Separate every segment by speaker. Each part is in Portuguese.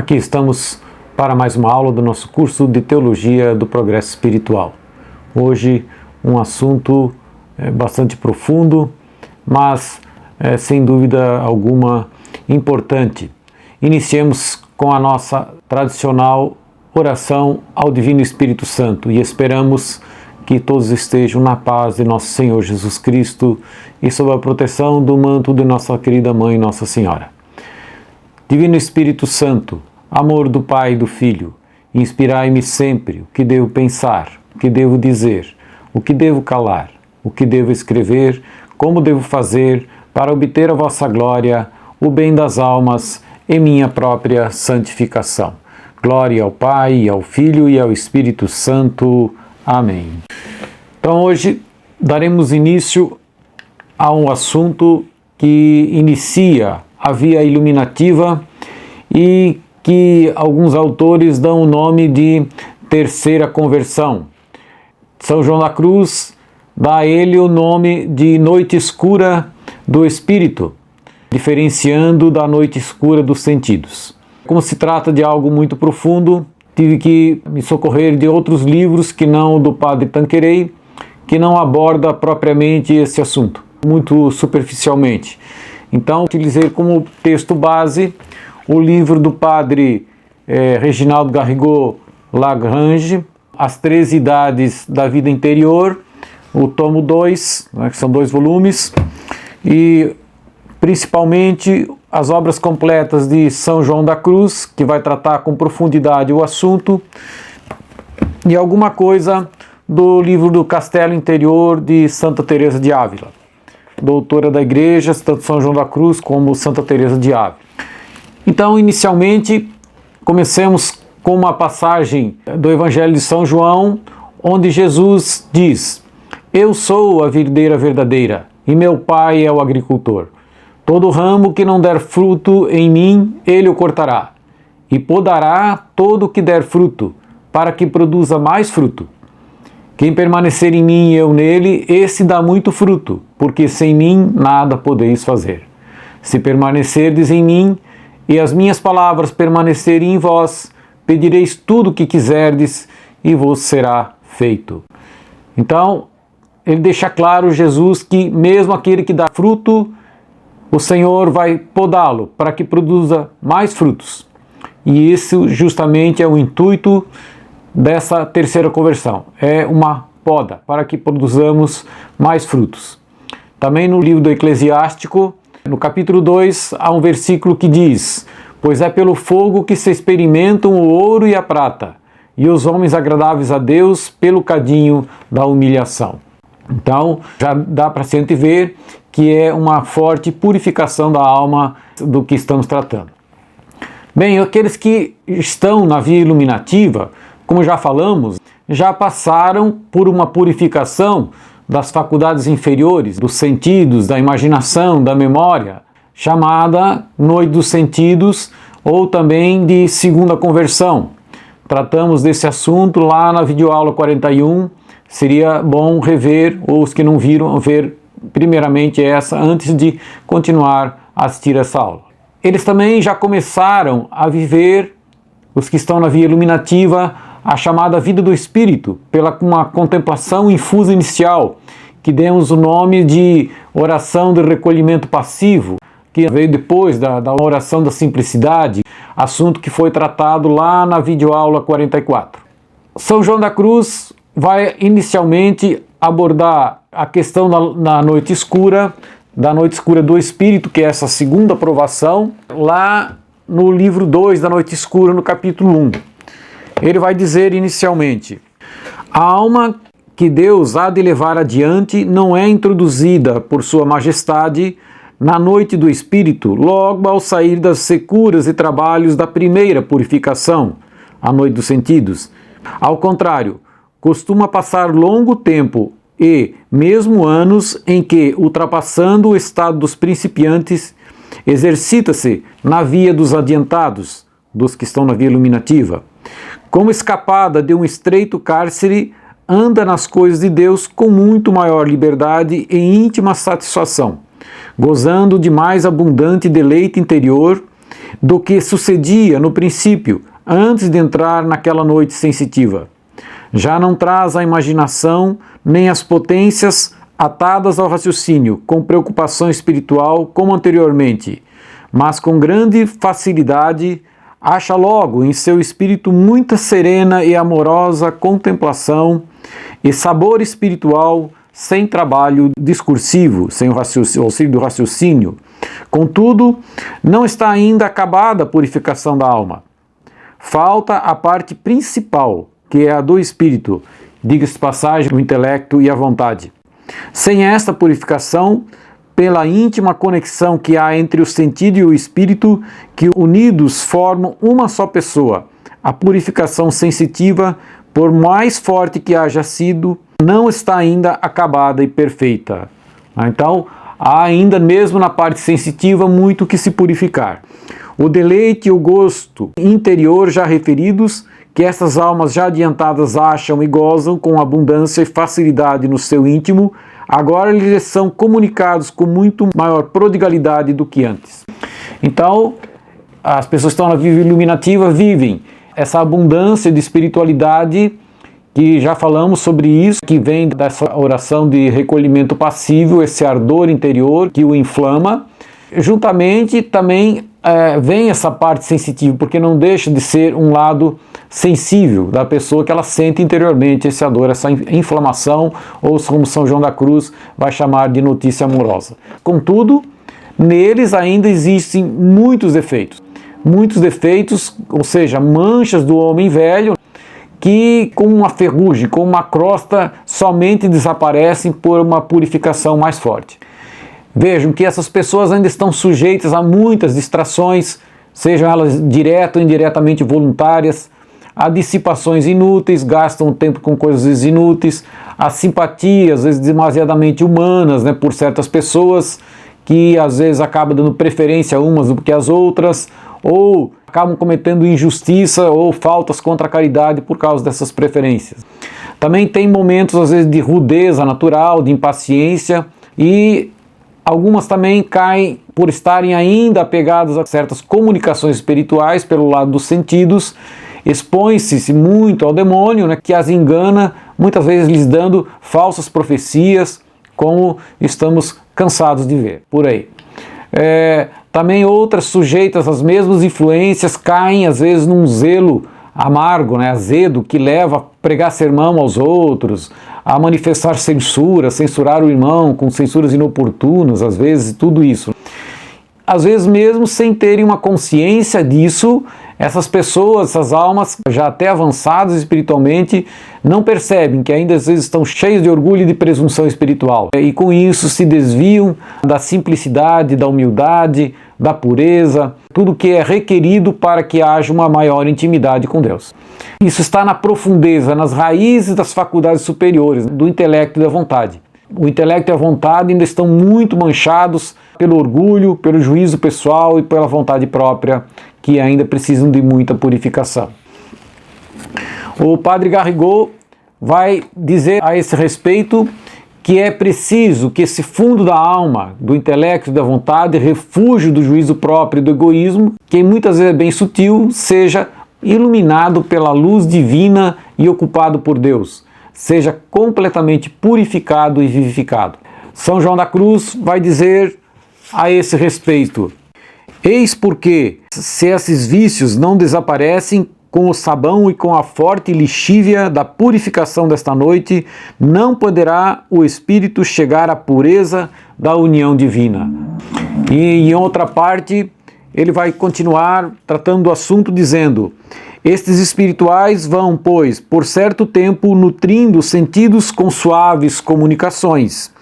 Speaker 1: Aqui estamos para mais uma aula do nosso curso de Teologia do Progresso Espiritual. Hoje um assunto bastante profundo, mas sem dúvida alguma importante. Iniciemos com a nossa tradicional oração ao Divino Espírito Santo e esperamos que todos estejam na paz de nosso Senhor Jesus Cristo e sob a proteção do manto de nossa querida Mãe, Nossa Senhora. Divino Espírito Santo, amor do Pai e do Filho, inspirai-me sempre o que devo pensar, o que devo dizer, o que devo calar, o que devo escrever, como devo fazer para obter a vossa glória, o bem das almas e minha própria santificação. Glória ao Pai, ao Filho e ao Espírito Santo. Amém. Então hoje daremos início a um assunto que inicia a via iluminativa e que alguns autores dão o nome de terceira conversão. São João da Cruz dá a ele o nome de noite escura do espírito, diferenciando da noite escura dos sentidos. Como se trata de algo muito profundo, tive que me socorrer de outros livros que não o do Padre Tanqueray, que não aborda propriamente esse assunto, muito superficialmente. Então, utilizei como texto base o livro do Padre Reginaldo Garrigou Lagrange, As 13 Idades da Vida Interior, o tomo 2, que são 2 volumes, e principalmente as obras completas de São João da Cruz, que vai tratar com profundidade o assunto, e alguma coisa do livro do Castelo Interior de Santa Teresa de Ávila, doutora da Igreja, tanto São João da Cruz como Santa Teresa de Ávila. Então, inicialmente, comecemos com uma passagem do Evangelho de São João, onde Jesus diz: Eu sou a videira verdadeira, e meu Pai é o agricultor. Todo ramo que não der fruto em mim, ele o cortará, e podará todo o que der fruto, para que produza mais fruto. Quem permanecer em mim e eu nele, esse dá muito fruto, porque sem mim nada podeis fazer. Se permanecerdes em mim, e as minhas palavras permanecerem em vós, pedireis tudo o que quiserdes, e vos será feito. Então, ele deixa claro, Jesus, que mesmo aquele que dá fruto, o Senhor vai podá-lo para que produza mais frutos. E isso justamente é o intuito dessa terceira conversão. É uma poda para que produzamos mais frutos. Também no livro do Eclesiástico, no capítulo 2, há um versículo que diz: Pois é pelo fogo que se experimentam o ouro e a prata, e os homens agradáveis a Deus pelo cadinho da humilhação. Então, já dá para a gente ver que é uma forte purificação da alma do que estamos tratando. Bem, aqueles que estão na via iluminativa, como já falamos, já passaram por uma purificação das faculdades inferiores, dos sentidos, da imaginação, da memória, chamada Noite dos Sentidos, ou também de segunda conversão. Tratamos desse assunto lá na videoaula 41, seria bom rever, ou os que não viram, ver primeiramente essa, antes de continuar a assistir essa aula. Eles também já começaram a viver, os que estão na via iluminativa, a chamada vida do Espírito, pela uma contemplação infusa inicial, que demos o nome de oração de recolhimento passivo, que veio depois da oração da simplicidade, assunto que foi tratado lá na videoaula 44. São João da Cruz vai inicialmente abordar a questão da noite escura do Espírito, que é essa segunda provação, lá no livro 2 da noite escura, no capítulo 1. Ele vai dizer inicialmente: a alma que Deus há de levar adiante não é introduzida por sua majestade na noite do Espírito, logo ao sair das securas e trabalhos da primeira purificação, a noite dos sentidos. Ao contrário, costuma passar longo tempo e mesmo anos em que, ultrapassando o estado dos principiantes, exercita-se na via dos adiantados, dos que estão na via iluminativa. Como escapada de um estreito cárcere, anda nas coisas de Deus com muito maior liberdade e íntima satisfação, gozando de mais abundante deleite interior do que sucedia no princípio, antes de entrar naquela noite sensitiva. Já não traz a imaginação nem as potências atadas ao raciocínio, com preocupação espiritual como anteriormente, mas com grande facilidade acha logo em seu espírito muita serena e amorosa contemplação e sabor espiritual sem trabalho discursivo, sem o auxílio do raciocínio. Contudo, não está ainda acabada a purificação da alma. Falta a parte principal, que é a do espírito, diga-se de passagem, o intelecto e a vontade. Sem esta purificação, pela íntima conexão que há entre o sentido e o espírito, que unidos formam uma só pessoa, a purificação sensitiva, por mais forte que haja sido, não está ainda acabada e perfeita. Então, há ainda mesmo na parte sensitiva muito que se purificar. O deleite e o gosto interior já referidos, que essas almas já adiantadas acham e gozam com abundância e facilidade no seu íntimo, agora lhes são comunicados com muito maior prodigalidade do que antes. Então, as pessoas que estão na vida iluminativa vivem essa abundância de espiritualidade, que já falamos sobre isso, que vem dessa oração de recolhimento passivo, esse ardor interior que o inflama. Juntamente também vem essa parte sensitiva, porque não deixa de ser um lado sensível da pessoa, que ela sente interiormente esse ardor, essa inflamação, ou como São João da Cruz vai chamar de notícia amorosa. Contudo, neles ainda existem muitos defeitos, ou seja, manchas do homem velho, que com uma ferrugem, com uma crosta, somente desaparecem por uma purificação mais forte. Vejam que essas pessoas ainda estão sujeitas a muitas distrações, sejam elas direto ou indiretamente voluntárias, a dissipações inúteis, gastam o tempo com coisas inúteis, a simpatias, às vezes demasiadamente humanas, por certas pessoas, que às vezes acabam dando preferência a umas do que às outras, ou acabam cometendo injustiça ou faltas contra a caridade por causa dessas preferências. Também tem momentos, às vezes, de rudeza natural, de impaciência, e algumas também caem por estarem ainda apegadas a certas comunicações espirituais pelo lado dos sentidos, expõem-se muito ao demônio, que as engana, muitas vezes lhes dando falsas profecias, como estamos cansados de ver por aí. Também outras sujeitas às mesmas influências caem às vezes num zelo amargo, azedo, que leva a pregar sermão aos outros, a manifestar censura, censurar o irmão com censuras inoportunas, às vezes, tudo isso. Às vezes mesmo sem terem uma consciência disso, essas pessoas, essas almas já até avançadas espiritualmente, não percebem que ainda às vezes estão cheios de orgulho e de presunção espiritual. E com isso se desviam da simplicidade, da humildade, da pureza, tudo que é requerido para que haja uma maior intimidade com Deus. Isso está na profundeza, nas raízes das faculdades superiores, do intelecto e da vontade. O intelecto e a vontade ainda estão muito manchados pelo orgulho, pelo juízo pessoal e pela vontade própria, que ainda precisam de muita purificação. O padre Garrigou vai dizer a esse respeito que é preciso que esse fundo da alma, do intelecto e da vontade, refúgio do juízo próprio e do egoísmo, que muitas vezes é bem sutil, seja iluminado pela luz divina e ocupado por Deus, seja completamente purificado e vivificado. São João da Cruz vai dizer a esse respeito: eis porque, se esses vícios não desaparecem com o sabão e com a forte lixívia da purificação desta noite, não poderá o Espírito chegar à pureza da união divina. E em outra parte, ele vai continuar tratando do assunto dizendo: estes espirituais vão, pois, por certo tempo, nutrindo os sentidos com suaves comunicações.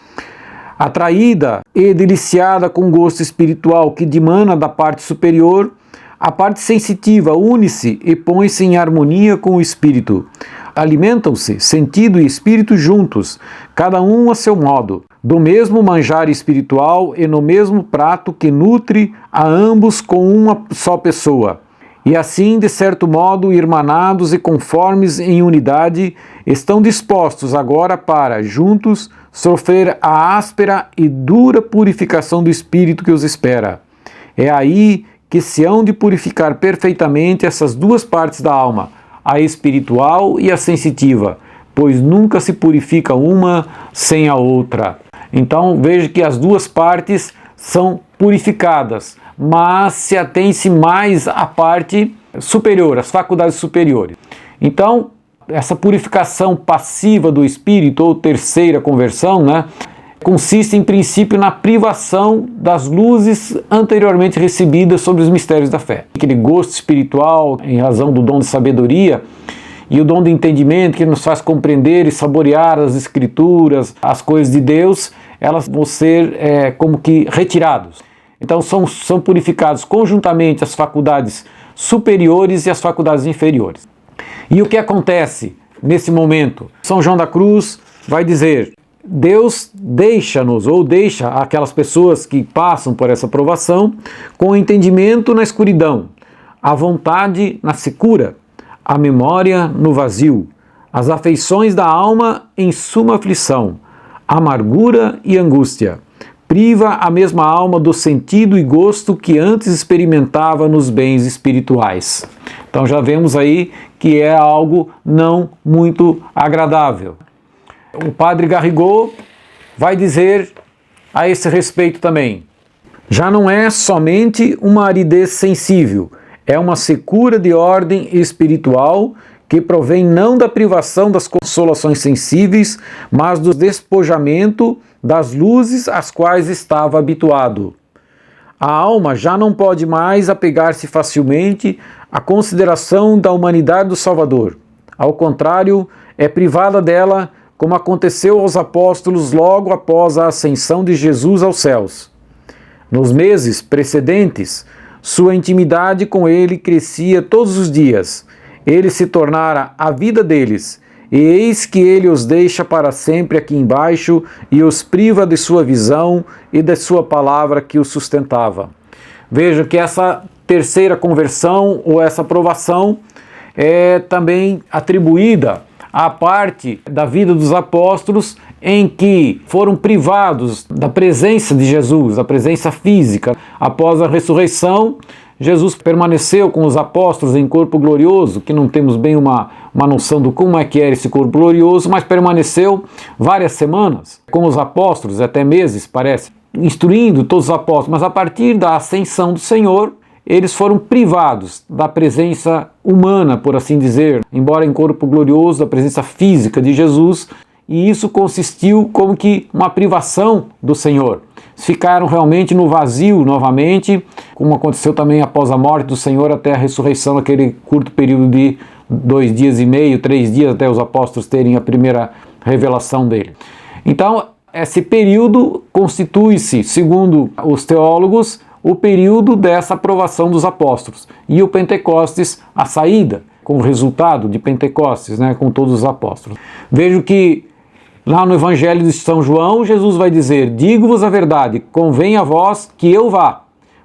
Speaker 1: Atraída e deliciada com o gosto espiritual que dimana da parte superior, a parte sensitiva une-se e põe-se em harmonia com o espírito. Alimentam-se, sentido e espírito juntos, cada um a seu modo, do mesmo manjar espiritual e no mesmo prato que nutre a ambos com uma só pessoa. E assim, de certo modo, irmanados e conformes em unidade, estão dispostos agora para, juntos, sofrer a áspera e dura purificação do espírito que os espera. É aí que se hão de purificar perfeitamente essas duas partes da alma, a espiritual e a sensitiva, pois nunca se purifica uma sem a outra. Então veja que as duas partes são purificadas, mas se atém-se mais à parte superior, às faculdades superiores. Então, essa purificação passiva do espírito, ou terceira conversão, consiste em princípio na privação das luzes anteriormente recebidas sobre os mistérios da fé. Aquele gosto espiritual, em razão do dom de sabedoria e o dom de entendimento que nos faz compreender e saborear as escrituras, as coisas de Deus, elas vão ser como que retirados. Então são purificados conjuntamente as faculdades superiores e as faculdades inferiores. E o que acontece nesse momento? São João da Cruz vai dizer: Deus deixa-nos, ou deixa aquelas pessoas que passam por essa provação, com o entendimento na escuridão, a vontade na secura, a memória no vazio, as afeições da alma em suma aflição, amargura e angústia. Priva a mesma alma do sentido e gosto que antes experimentava nos bens espirituais. Então já vemos aí que é algo não muito agradável. O padre Garrigou vai dizer a esse respeito também: já não é somente uma aridez sensível, é uma secura de ordem espiritual que provém não da privação das consolações sensíveis, mas do despojamento das luzes às quais estava habituado. A alma já não pode mais apegar-se facilmente à consideração da humanidade do Salvador. Ao contrário, é privada dela, como aconteceu aos apóstolos logo após a ascensão de Jesus aos céus. Nos meses precedentes, sua intimidade com ele crescia todos os dias. Ele se tornara a vida deles, e eis que ele os deixa para sempre aqui embaixo e os priva de sua visão e da sua palavra que os sustentava. Veja que essa terceira conversão, ou essa provação, é também atribuída à parte da vida dos apóstolos em que foram privados da presença de Jesus, da presença física. Após a ressurreição, Jesus permaneceu com os apóstolos em corpo glorioso, que não temos bem uma noção do como é que era esse corpo glorioso, mas permaneceu várias semanas com os apóstolos, até meses parece, instruindo todos os apóstolos. Mas a partir da ascensão do Senhor, eles foram privados da presença humana, por assim dizer, embora em corpo glorioso, da presença física de Jesus, e isso consistiu como que uma privação do Senhor. Ficaram realmente no vazio novamente, como aconteceu também após a morte do Senhor até a ressurreição, aquele curto período de 2 dias e meio, 3 dias, até os apóstolos terem a primeira revelação dele. Então, esse período constitui-se, segundo os teólogos, o período dessa aprovação dos apóstolos. E o Pentecostes, a saída, com o resultado de Pentecostes, com todos os apóstolos. Vejo que lá no Evangelho de São João, Jesus vai dizer: digo-vos a verdade, convém a vós que eu vá,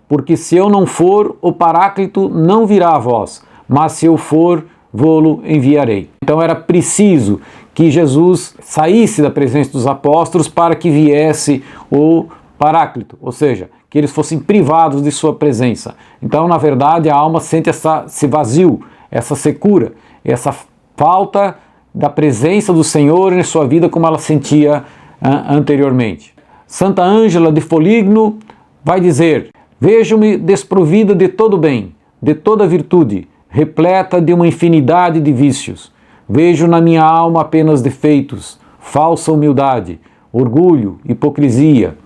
Speaker 1: porque se eu não for, o Paráclito não virá a vós, mas se eu for, vô-lo enviarei. Então era preciso que Jesus saísse da presença dos apóstolos para que viesse o Paráclito, ou seja, que eles fossem privados de sua presença. Então, na verdade, a alma sente esse vazio, essa secura, essa falta da presença do Senhor em sua vida como ela sentia anteriormente. Santa Ângela de Foligno vai dizer: vejo-me desprovida de todo bem, de toda virtude, repleta de uma infinidade de vícios. Vejo na minha alma apenas defeitos, falsa humildade, orgulho, hipocrisia.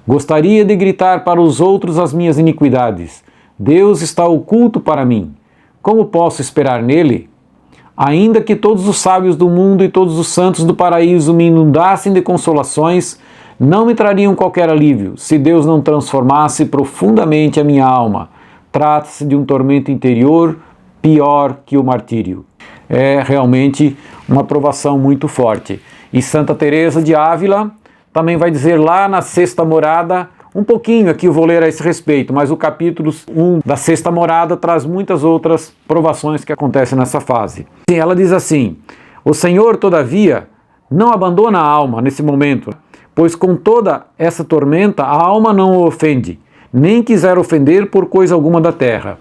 Speaker 1: Gostaria de gritar para os outros as minhas iniquidades. Deus está oculto para mim. Como posso esperar nele? Ainda que todos os sábios do mundo e todos os santos do paraíso me inundassem de consolações, não me trariam qualquer alívio, se Deus não transformasse profundamente a minha alma. Trata-se de um tormento interior pior que o martírio. É realmente uma provação muito forte. E Santa Teresa de Ávila também vai dizer lá na Sexta Morada, um pouquinho aqui eu vou ler a esse respeito, mas o capítulo 1 da Sexta Morada traz muitas outras provações que acontecem nessa fase. Ela diz assim: o Senhor, todavia, não abandona a alma nesse momento, pois com toda essa tormenta a alma não o ofende, nem quiser ofender por coisa alguma da terra.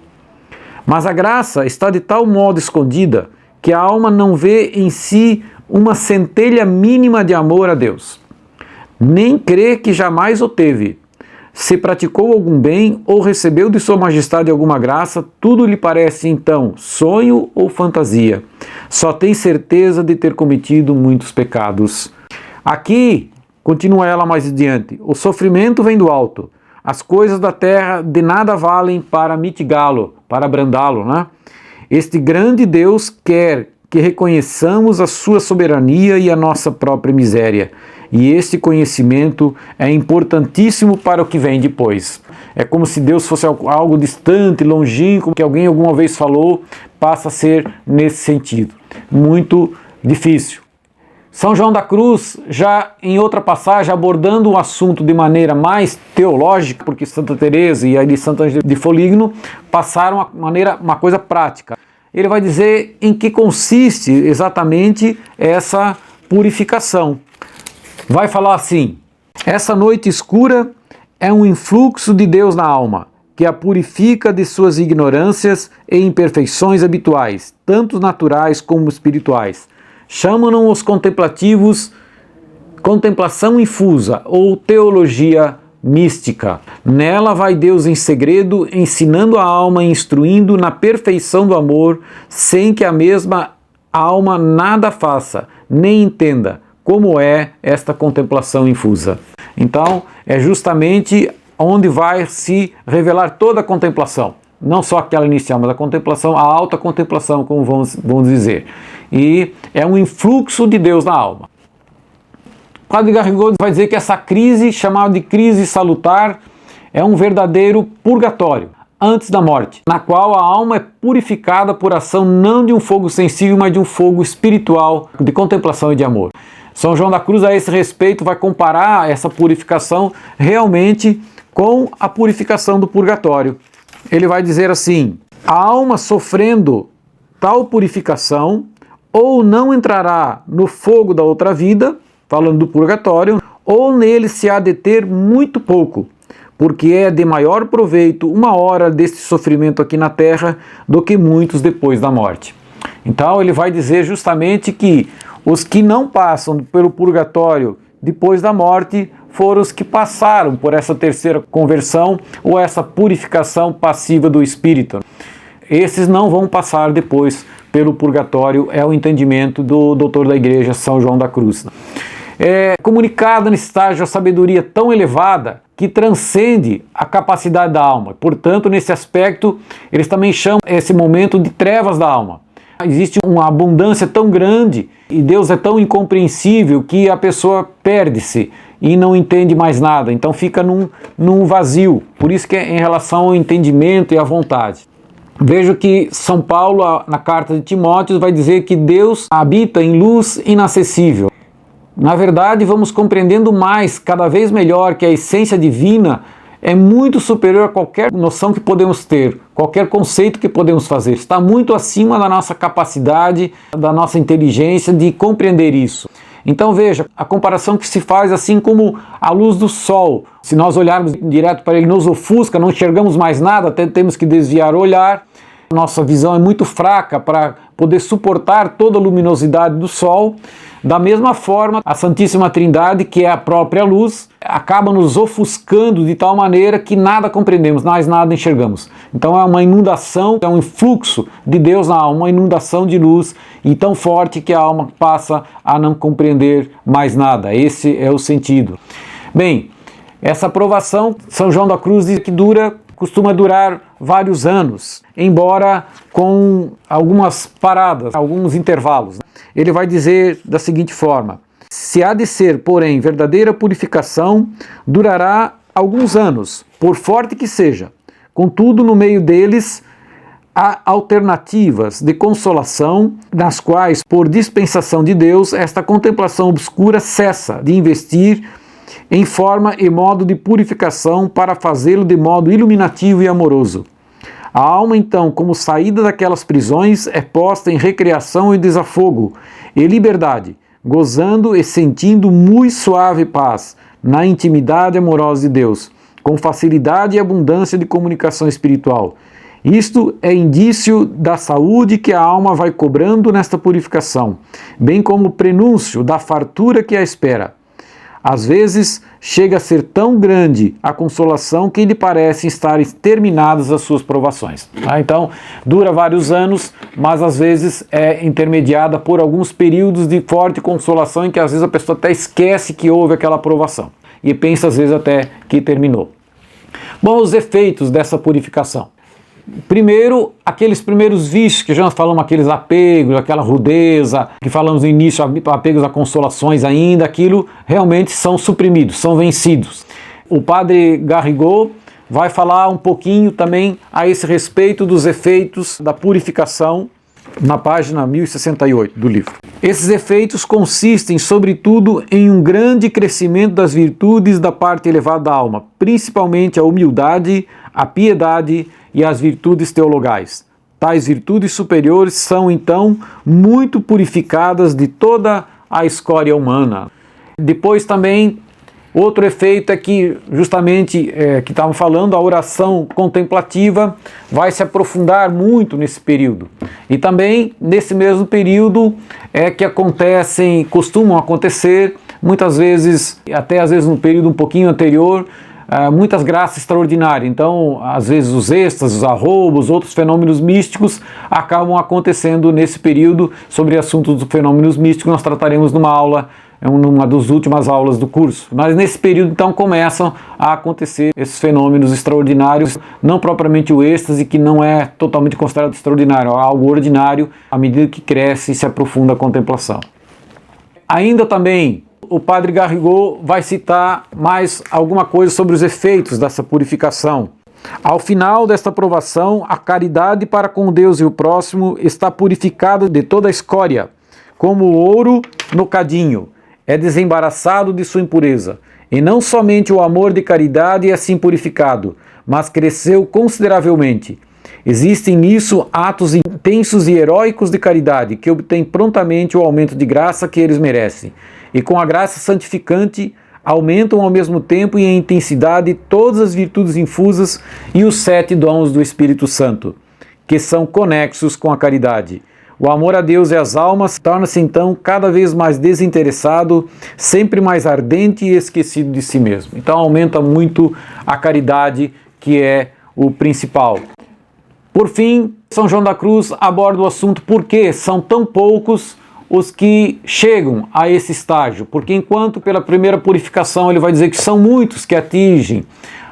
Speaker 1: Mas a graça está de tal modo escondida que a alma não vê em si uma centelha mínima de amor a Deus, nem crê que jamais o teve. Se praticou algum bem ou recebeu de Sua Majestade alguma graça, tudo lhe parece então sonho ou fantasia. Só tem certeza de ter cometido muitos pecados. Aqui, continua ela mais adiante, o sofrimento vem do alto. As coisas da terra de nada valem para mitigá-lo, para abrandá-lo, né? Este grande Deus quer que reconheçamos a sua soberania e a nossa própria miséria. E este conhecimento é importantíssimo para o que vem depois. É como se Deus fosse algo distante, longínquo, que alguém alguma vez falou, passa a ser nesse sentido. Muito difícil. São João da Cruz, já em outra passagem, abordando o assunto de maneira mais teológica, porque Santa Teresa e aí Santa Angela de Foligno passaram uma coisa prática. Ele vai dizer em que consiste exatamente essa purificação. Vai falar assim: essa noite escura é um influxo de Deus na alma, que a purifica de suas ignorâncias e imperfeições habituais, tanto naturais como espirituais. Chamam-no os contemplativos contemplação infusa ou teologia mística. Nela vai Deus em segredo, ensinando a alma e instruindo na perfeição do amor, sem que a mesma alma nada faça, nem entenda como é esta contemplação infusa. Então, é justamente onde vai se revelar toda a contemplação. Não só aquela inicial, mas a contemplação, a alta contemplação, como vamos dizer. E é um influxo de Deus na alma. O Padre Garrigou vai dizer que essa crise, chamada de crise salutar, é um verdadeiro purgatório, antes da morte, na qual a alma é purificada por ação não de um fogo sensível, mas de um fogo espiritual, de contemplação e de amor. São João da Cruz, a esse respeito, vai comparar essa purificação realmente com a purificação do purgatório. Ele vai dizer assim: a alma sofrendo tal purificação ou não entrará no fogo da outra vida, falando do purgatório, ou nele se há de ter muito pouco, porque é de maior proveito uma hora deste sofrimento aqui na terra do que muitos depois da morte. Então ele vai dizer justamente que os que não passam pelo purgatório depois da morte foram os que passaram por essa terceira conversão ou essa purificação passiva do espírito. Esses não vão passar depois pelo purgatório, é o entendimento do doutor da Igreja, São João da Cruz. É comunicada nesse estágio a sabedoria tão elevada que transcende a capacidade da alma. Portanto, nesse aspecto, eles também chamam esse momento de trevas da alma. Existe uma abundância tão grande e Deus é tão incompreensível que a pessoa perde-se e não entende mais nada, então fica num vazio. Por isso que é em relação ao entendimento e à vontade. Vejo que São Paulo, na carta de Timóteo, vai dizer que Deus habita em luz inacessível. Na verdade, vamos compreendendo mais, cada vez melhor, que a essência divina é muito superior a qualquer noção que podemos ter, qualquer conceito que podemos fazer. Está muito acima da nossa capacidade, da nossa inteligência de compreender isso. Então veja, a comparação que se faz assim como a luz do sol. Se nós olharmos direto para ele, nos ofusca, não enxergamos mais nada, até temos que desviar o olhar. Nossa visão é muito fraca para poder suportar toda a luminosidade do sol. Da mesma forma, a Santíssima Trindade, que é a própria luz, acaba nos ofuscando de tal maneira que nada compreendemos, nós nada enxergamos. Então é uma inundação, é um influxo de Deus na alma, uma inundação de luz e tão forte que a alma passa a não compreender mais nada. Esse é o sentido. Bem, essa provação, São João da Cruz diz que costuma durar vários anos, embora com algumas paradas, alguns intervalos. Ele vai dizer da seguinte forma: se há de ser, porém, verdadeira purificação, durará alguns anos, por forte que seja. Contudo, no meio deles há alternativas de consolação, nas quais, por dispensação de Deus, esta contemplação obscura cessa de investir em forma e modo de purificação para fazê-lo de modo iluminativo e amoroso. A alma, então, como saída daquelas prisões, é posta em recreação e desafogo e liberdade, gozando e sentindo muito suave paz na intimidade amorosa de Deus, com facilidade e abundância de comunicação espiritual. Isto é indício da saúde que a alma vai cobrando nesta purificação, bem como prenúncio da fartura que a espera. Às vezes, chega a ser tão grande a consolação que lhe parece estar terminadas as suas provações. Então, dura vários anos, mas às vezes é intermediada por alguns períodos de forte consolação em que às vezes a pessoa até esquece que houve aquela provação e pensa às vezes até que terminou. Bom, os efeitos dessa purificação. Primeiro, aqueles primeiros vícios que já falamos, aqueles apegos, aquela rudeza, que falamos no início, apegos a consolações ainda, aquilo realmente são suprimidos, são vencidos. O padre Garrigou vai falar um pouquinho também a esse respeito dos efeitos da purificação na página 1068 do livro. Esses efeitos consistem, sobretudo, em um grande crescimento das virtudes da parte elevada da alma, principalmente a humildade, a piedade e as virtudes teologais. Tais virtudes superiores são, então, muito purificadas de toda a escória humana. Depois também, outro efeito é que, justamente, que estávamos falando, a oração contemplativa vai se aprofundar muito nesse período. E também, nesse mesmo período, é que costumam acontecer, muitas vezes, até às vezes no período um pouquinho anterior, muitas graças extraordinárias. Então, às vezes os êxtases, os arroubos, outros fenômenos místicos acabam acontecendo nesse período. Sobre assuntos dos fenômenos místicos nós trataremos numa das últimas aulas do curso. Mas nesse período então começam a acontecer esses fenômenos extraordinários, não propriamente o êxtase, que não é totalmente considerado extraordinário, é algo ordinário à medida que cresce e se aprofunda a contemplação. Ainda também o padre Garrigou vai citar mais alguma coisa sobre os efeitos dessa purificação. Ao final desta provação, a caridade para com Deus e o próximo está purificada de toda a escória, como o ouro no cadinho, é desembaraçado de sua impureza. E não somente o amor de caridade é assim purificado, mas cresceu consideravelmente. Existem nisso atos intensos e heróicos de caridade, que obtêm prontamente o aumento de graça que eles merecem. E com a graça santificante, aumentam ao mesmo tempo e em intensidade todas as virtudes infusas e os 7 dons do Espírito Santo, que são conexos com a caridade. O amor a Deus e às almas torna-se então cada vez mais desinteressado, sempre mais ardente e esquecido de si mesmo. Então aumenta muito a caridade, que é o principal. Por fim, São João da Cruz aborda o assunto por que são tão poucos os que chegam a esse estágio, porque enquanto pela primeira purificação ele vai dizer que são muitos que atingem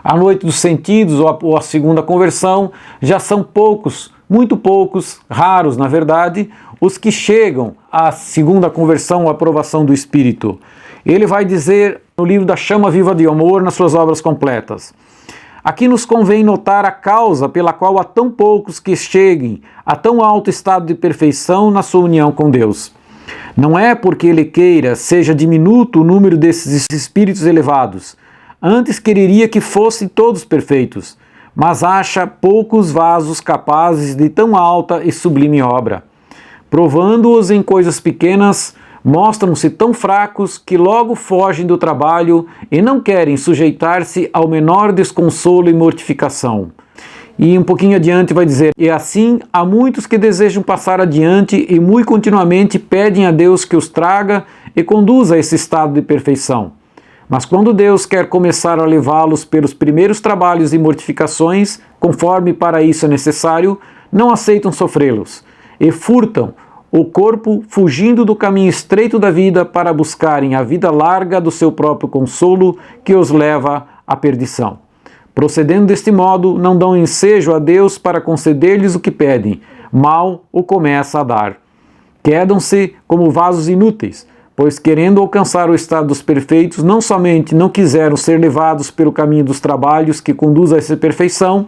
Speaker 1: a noite dos sentidos ou a segunda conversão, já são poucos, muito poucos, raros na verdade, os que chegam à segunda conversão ou aprovação do Espírito. Ele vai dizer no livro da Chama Viva de Amor, nas suas obras completas: aqui nos convém notar a causa pela qual há tão poucos que cheguem a tão alto estado de perfeição na sua união com Deus. Não é porque ele queira seja diminuto o número desses espíritos elevados, antes quereria que fossem todos perfeitos, mas acha poucos vasos capazes de tão alta e sublime obra. Provando-os em coisas pequenas, mostram-se tão fracos que logo fogem do trabalho e não querem sujeitar-se ao menor desconsolo e mortificação. E um pouquinho adiante vai dizer: e assim há muitos que desejam passar adiante e muito continuamente pedem a Deus que os traga e conduza a esse estado de perfeição. Mas quando Deus quer começar a levá-los pelos primeiros trabalhos e mortificações, conforme para isso é necessário, não aceitam sofrê-los e furtam o corpo, fugindo do caminho estreito da vida para buscarem a vida larga do seu próprio consolo, que os leva à perdição. Procedendo deste modo, não dão ensejo a Deus para conceder-lhes o que pedem, mal o começa a dar. Quedam-se como vasos inúteis, pois querendo alcançar o estado dos perfeitos, não somente não quiseram ser levados pelo caminho dos trabalhos que conduz a essa perfeição,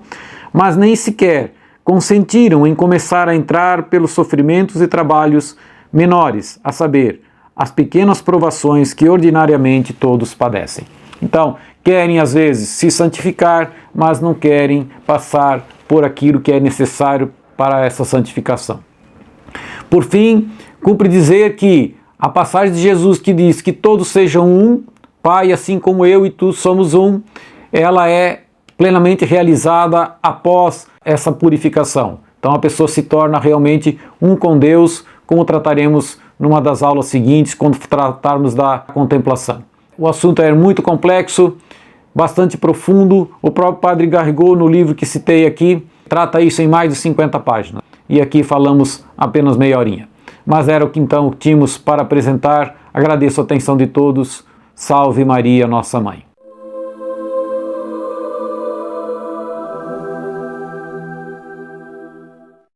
Speaker 1: mas nem sequer consentiram em começar a entrar pelos sofrimentos e trabalhos menores, a saber, as pequenas provações que ordinariamente todos padecem. Então, querem às vezes se santificar, mas não querem passar por aquilo que é necessário para essa santificação. Por fim, cumpre dizer que a passagem de Jesus que diz que todos sejam um, Pai, assim como eu e tu somos um, ela é plenamente realizada após essa purificação. Então a pessoa se torna realmente um com Deus, como trataremos numa das aulas seguintes, quando tratarmos da contemplação. O assunto é muito complexo, bastante profundo. O próprio Padre Garrigou, no livro que citei aqui, trata isso em mais de 50 páginas. E aqui falamos apenas meia horinha. Mas era o que então tínhamos para apresentar. Agradeço a atenção de todos. Salve Maria, nossa Mãe.